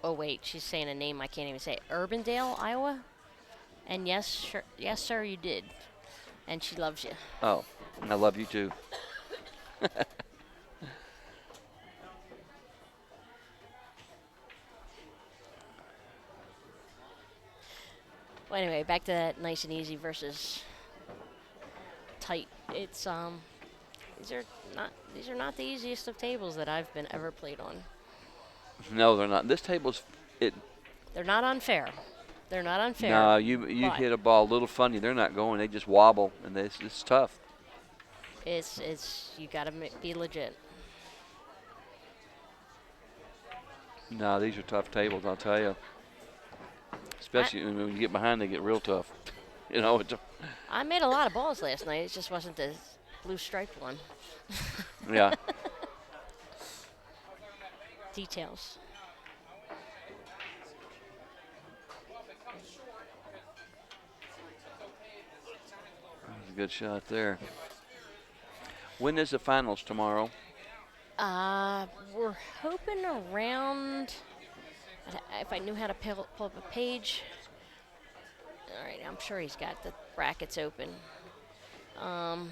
Oh wait, she's saying a name I can't even say. Urbandale, Iowa. And yes, sir, you did. And she loves you. Oh, I love you too. Well, anyway, back to that nice and easy versus tight. It's these are not the easiest of tables that I've been ever played on. No, they're not. This table's They're not unfair. They're not unfair. No, you hit a ball a little funny. They're not going. They just wobble, and it's tough. It's you got to be legit. No, these are tough tables, I'll tell you. Especially when you get behind, they get real tough. You know. I made a lot of balls last night. It just wasn't the blue striped one. Yeah. Details. That's a good shot there. When is the finals tomorrow? We're hoping around. If I knew how to pull up a page. All right, I'm sure he's got the brackets open. Now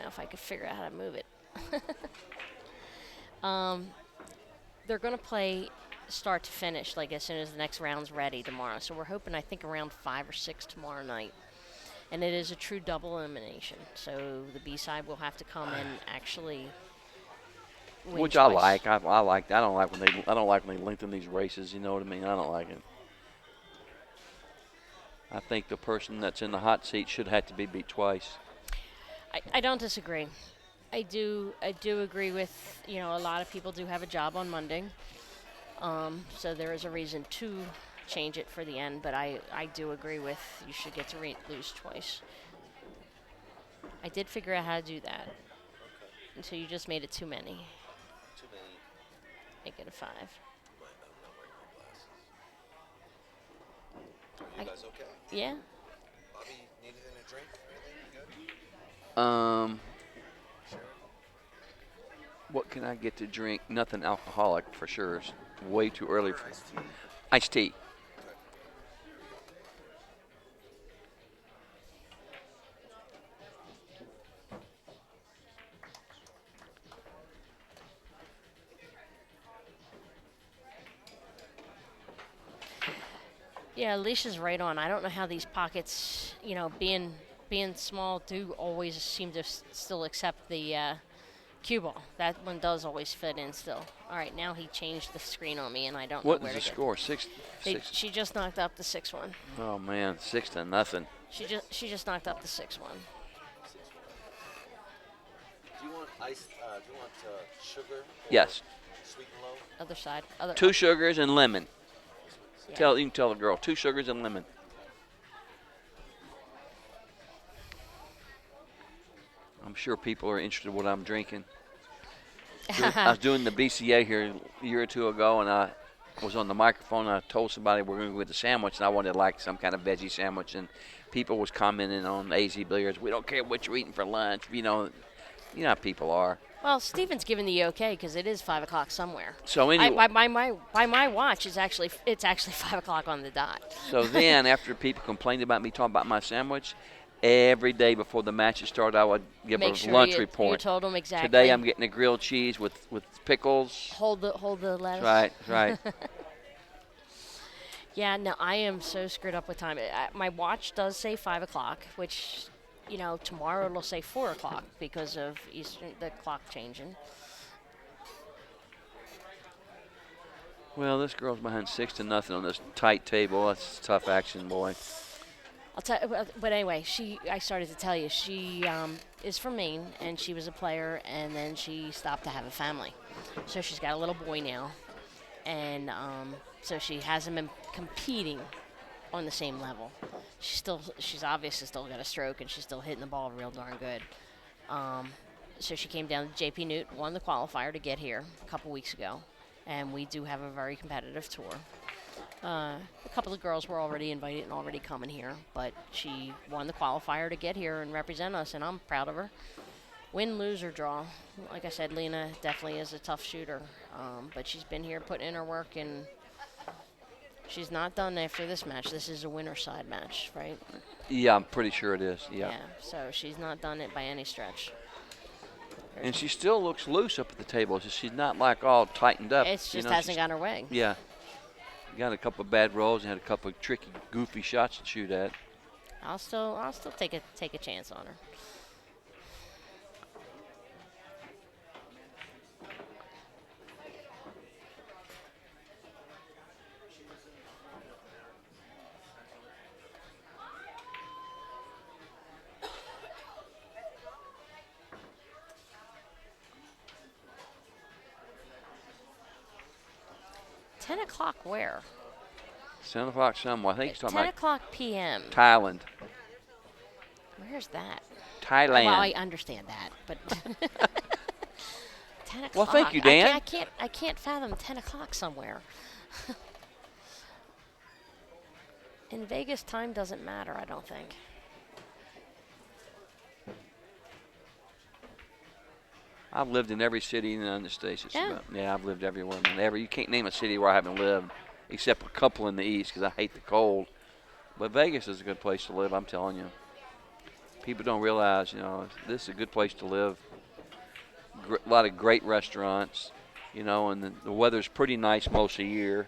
if I could figure out how to move it. They're going to play start to finish, like as soon as the next round's ready tomorrow. So we're hoping, I think, around 5 or 6 tomorrow night. And it is a true double elimination. So the B-side will have to come and actually win Which twice. I like. I like. I don't like when they lengthen these races. You know what I mean? I don't like it. I think the person that's in the hot seat should have to be beat twice. I don't disagree. I do agree with, a lot of people do have a job on Monday. So there is a reason to change it for the end, but I do agree with you should get to lose twice. I did figure out how to do that. And so you just made it too many. Too many. Make it a 5. I'm not wearing no glasses. Are you guys okay? Yeah. Bobby, need anything to drink? Anything? You good? Um, Sharon? what can I get to drink? Nothing alcoholic for sure. It's way too early for Iced tea. iced tea. Yeah, Alicia's right on. I don't know how these pockets, being small, do always seem to still accept the cue ball. That one does always fit in still. All right, now he changed the screen on me, and I don't What know where is the to score? Six. get. She just knocked up the 6-1. Oh man, 6-0. She just knocked up the 6-1. Do you want ice? Do you want sugar? Or Yes. Sweet and low? Other side. 2 sugars and lemon. Yeah. You can tell the girl 2 sugars and lemon. I'm sure people are interested in what I'm drinking. I was doing the BCA here a year or two ago, and I was on the microphone. And I told somebody we're going to go get the sandwich, and I wanted like some kind of veggie sandwich. And people was commenting on AZ Billiards. We don't care what you're eating for lunch. You know how people are. Well, Steven's given the okay because it is 5 o'clock somewhere. So anyway, by my watch, it's actually 5 o'clock on the dot. so then after people complained about me talking about my sandwich, every day before the matches started, I would give Make a sure lunch you report. told them exactly. Today I'm getting a grilled cheese with pickles. Hold the lettuce. Right. Yeah, no, I am so screwed up with time. My watch does say 5 o'clock, which, tomorrow it'll say 4 o'clock because of the clock changing. Well, this girl's behind 6-0 on this tight table. That's tough action, boy. I'll tell. But anyway, I started to tell you, she is from Maine, and she was a player, and then she stopped to have a family. So she's got a little boy now, and so she hasn't been competing on the same level. She's obviously still got a stroke, and she's still hitting the ball real darn good. So she came down to JP Newt, won the qualifier to get here a couple weeks ago, and we do have a very competitive tour. A couple of girls were already invited and already coming here, but she won the qualifier to get here and represent us, and I'm proud of her. Win, lose, or draw. Like I said, Lena definitely is a tough shooter, but she's been here putting in her work, and she's not done after this match. This is a winner's side match, right? Yeah, I'm pretty sure it is. Yeah. So she's not done it by any stretch. And she still looks loose up at the table. So she's not like all tightened up. It just hasn't gone her way. Yeah. Got a couple of bad rolls and had a couple of tricky, goofy shots to shoot at. I'll still take a chance on her. $10 o'clock where? 7 o'clock somewhere. I think he's talking 10 about o'clock p.m. Thailand. Where's that? Thailand. Well, I understand that, but 10 o'clock. Well, thank you, Dan. I can't fathom 10 o'clock somewhere. In Vegas, time doesn't matter, I don't think. I've lived in every city in the United States. Yeah. I've lived everywhere. You can't name a city where I haven't lived, except a couple in the East because I hate the cold. But Vegas is a good place to live, I'm telling you. People don't realize, this is a good place to live. A lot of great restaurants, and the weather's pretty nice most of the year.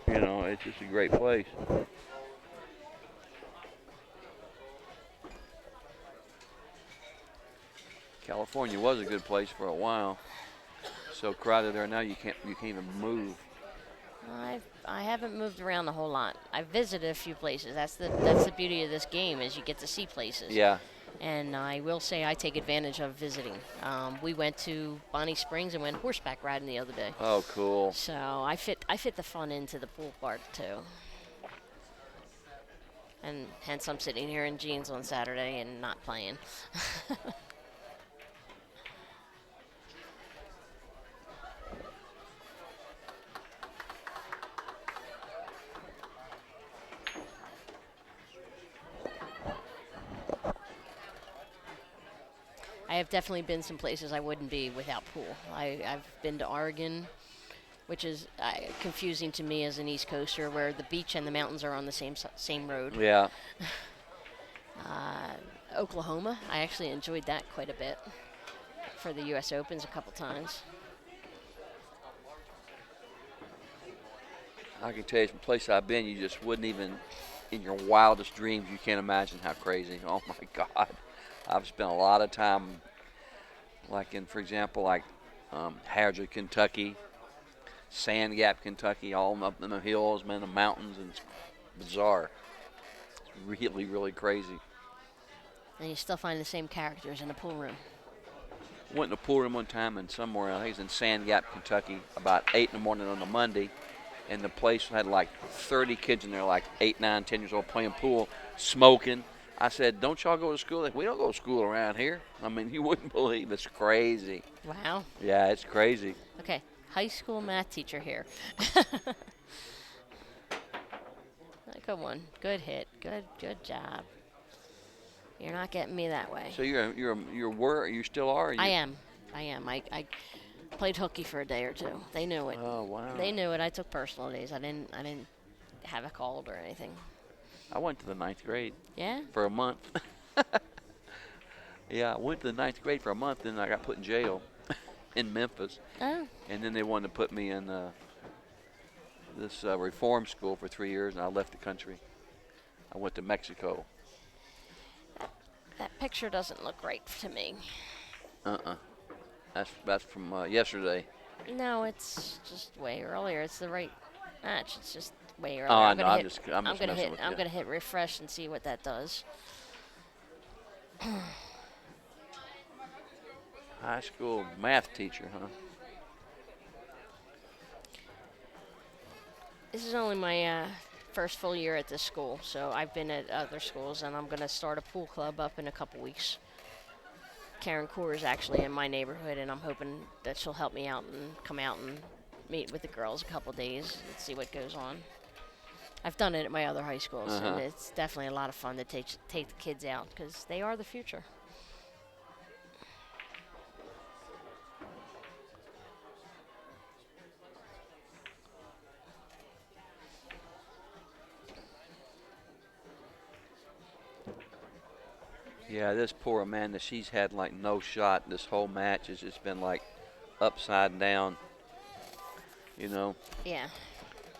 It's just a great place. California was a good place for a while. So crowded there now you can't even move. I haven't moved around a whole lot. I've visited a few places. That's the beauty of this game is you get to see places. Yeah. And I will say I take advantage of visiting. We went to Bonnie Springs and went horseback riding the other day. Oh, cool. So I fit the fun into the pool part too. And hence I'm sitting here in jeans on Saturday and not playing. I have definitely been some places I wouldn't be without pool. I've been to Oregon, which is confusing to me as an East Coaster, where the beach and the mountains are on the same road. Yeah. Oklahoma, I actually enjoyed that quite a bit for the U.S. Opens a couple times. I can tell you from places I've been, you just wouldn't even, in your wildest dreams, you can't imagine how crazy. Oh my God. I've spent a lot of time, like in, for example, like Harrogate, Kentucky, Sand Gap, Kentucky, all up in the hills, man, the mountains, and it's bizarre. It's really, really crazy. And you still find the same characters in the pool room. Went in the pool room one time and somewhere, I think it was in Sand Gap, Kentucky, about 8 in the morning on a Monday, and the place had like 30 kids in there, like 8, 9, 10 years old, playing pool, smoking. I said, don't y'all go to school? Like, we don't go to school around here. I mean, you wouldn't believe. It's crazy. Wow. Yeah, it's crazy. Okay, high school math teacher here. Good one. Good hit. Good job. You're not getting me that way. So you're where you still are? I am. I played hooky for a day or two. They knew it. Oh wow. They knew it. I took personal days. I didn't have a cold or anything. I went to the 9th grade. Yeah? For a month. Yeah, I went to the 9th grade for a month, then I got put in jail in Memphis. Oh. And then they wanted to put me in this reform school for 3 years, and I left the country. I went to Mexico. That picture doesn't look right to me. That's from yesterday. No, it's just way earlier. It's the right match. It's just way earlier. Oh, I'm no, gonna I'm hit, just I'm messing gonna hit. with I'm you. gonna hit refresh and see what that does. High school math teacher, huh? This is only my first full year at this school, so I've been at other schools, and I'm going to start a pool club up in a couple weeks. Karen Kaur is actually in my neighborhood, and I'm hoping that she'll help me out and come out and meet with the girls a couple days and see what goes on. I've done it at my other high schools, and it's definitely a lot of fun to take the kids out because they are the future. Yeah, this poor Amanda, she's had like no shot. This whole match has just been like upside down. You know, Yeah.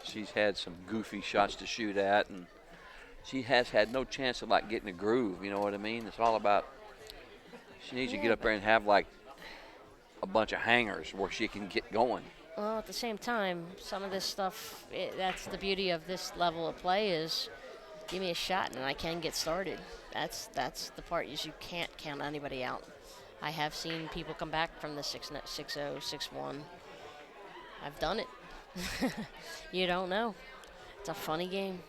she's had some goofy shots to shoot at, and she has had no chance of like getting a groove. You know what I mean? It's all about. She needs to get up there and have like a bunch of hangers where she can get going. Well, at the same time, some of this stuff, that's the beauty of this level of play is give me a shot and I can get started. That's the part is you can't count anybody out. I have seen people come back from the 6-0, 6-1. I've done it. You don't know. It's a funny game.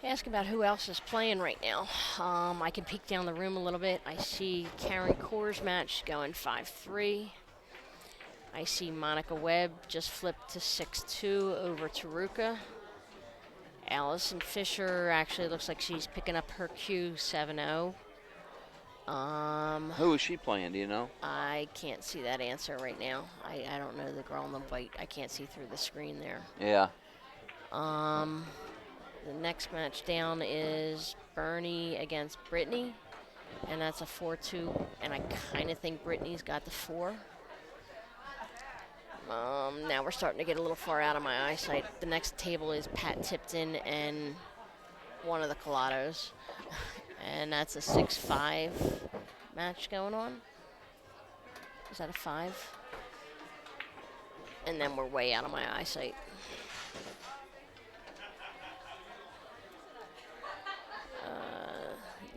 Ask about who else is playing right now. I can peek down the room a little bit. I see Karen Kaur's match going 5-3. I see Monica Webb just flipped to 6-2 over Taruka. Allison Fisher actually looks like she's picking up her cue 7-0. Who is she playing? Do you know? I can't see that answer right now. I don't know the girl in the white. I can't see through the screen there. Yeah. The next match down is Bernie against Brittany, and that's a 4-2, and I kind of think Brittany's got the 4. Now we're starting to get a little far out of my eyesight. The next table is Pat Tipton and one of the Colados, and that's a 6-5 match going on. Is that a 5? And then we're way out of my eyesight.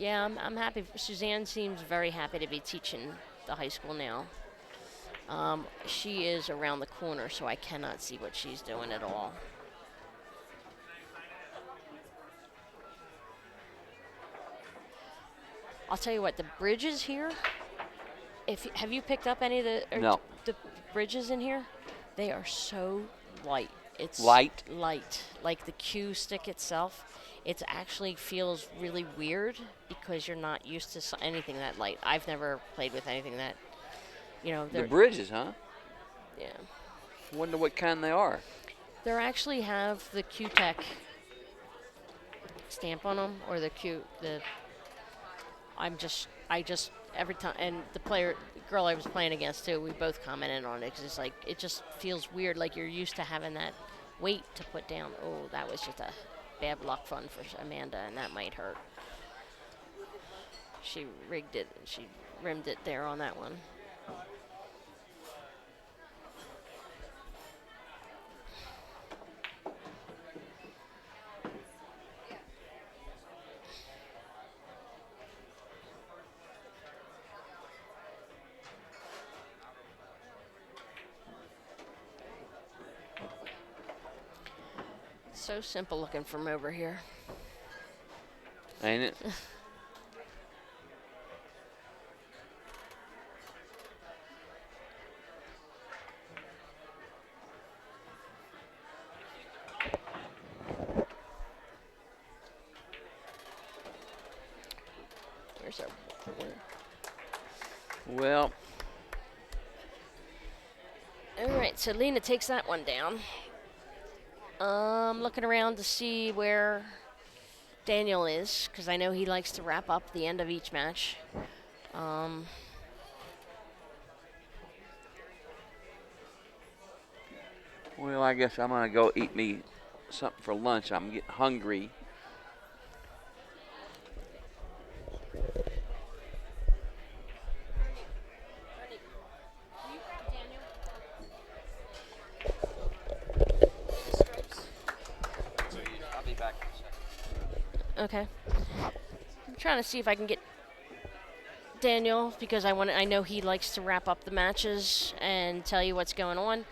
Yeah, I'm happy. Suzanne seems very happy to be teaching the high school now. She is around the corner, so I cannot see what she's doing at all. I'll tell you what, the bridges here. Have you picked up any of No. the bridges in here? They are so light. It's Light? Light, like the cue stick itself. It actually feels really weird because you're not used to anything that light. I've never played with anything that, The they're, bridges, huh? yeah. Wonder what kind they are. They actually have the Q-Tech stamp on them, or the I just every time, and the girl I was playing against too, we both commented on it because it's like it just feels weird, like you're used to having that weight to put down. Oh, that was just a bad luck fun for Amanda, and that might hurt. She rigged it, and she rimmed it there on that one. So simple looking from over here. Ain't it? Where's our Well, all right, so Lena takes that one down. Looking around to see where Daniel is, because I know he likes to wrap up the end of each match. well, I guess I'm gonna go eat me something for lunch. I'm getting hungry. I'll be back in a second. Okay. I'm trying to see if I can get Daniel, because I know he likes to wrap up the matches and tell you what's going on.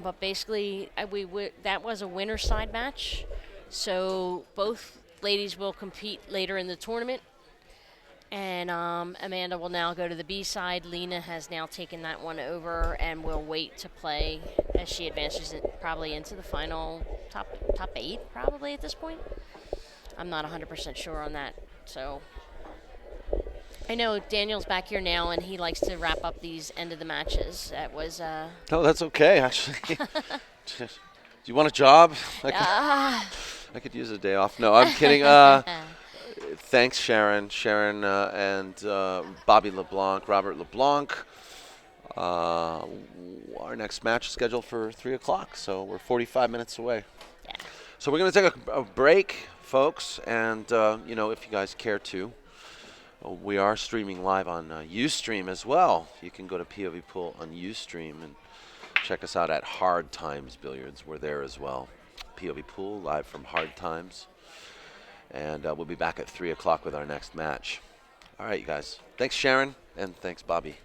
But basically, that was a winner side match, so both ladies will compete later in the tournament. And Amanda will now go to the B side. Lena has now taken that one over and will wait to play as she advances it probably into the final top 8 probably at this point. I'm not 100% sure on that. So I know Daniel's back here now, and he likes to wrap up these end of the matches. That was No, that's okay, actually. Do you want a job? I could use a day off. No, I'm kidding. Thanks, Sharon. Sharon and Bobby LeBlanc, Robert LeBlanc. Our next match is scheduled for 3 o'clock, so we're 45 minutes away. yeah. So we're going to take a break, folks, and, if you guys care to, we are streaming live on Ustream as well. You can go to POVPOOL on Ustream and check us out at Hard Times Billiards. We're there as well. POVPOOL live from Hard Times. And we'll be back at 3 o'clock with our next match. All right, you guys. Thanks, Sharon, and thanks, Bobby.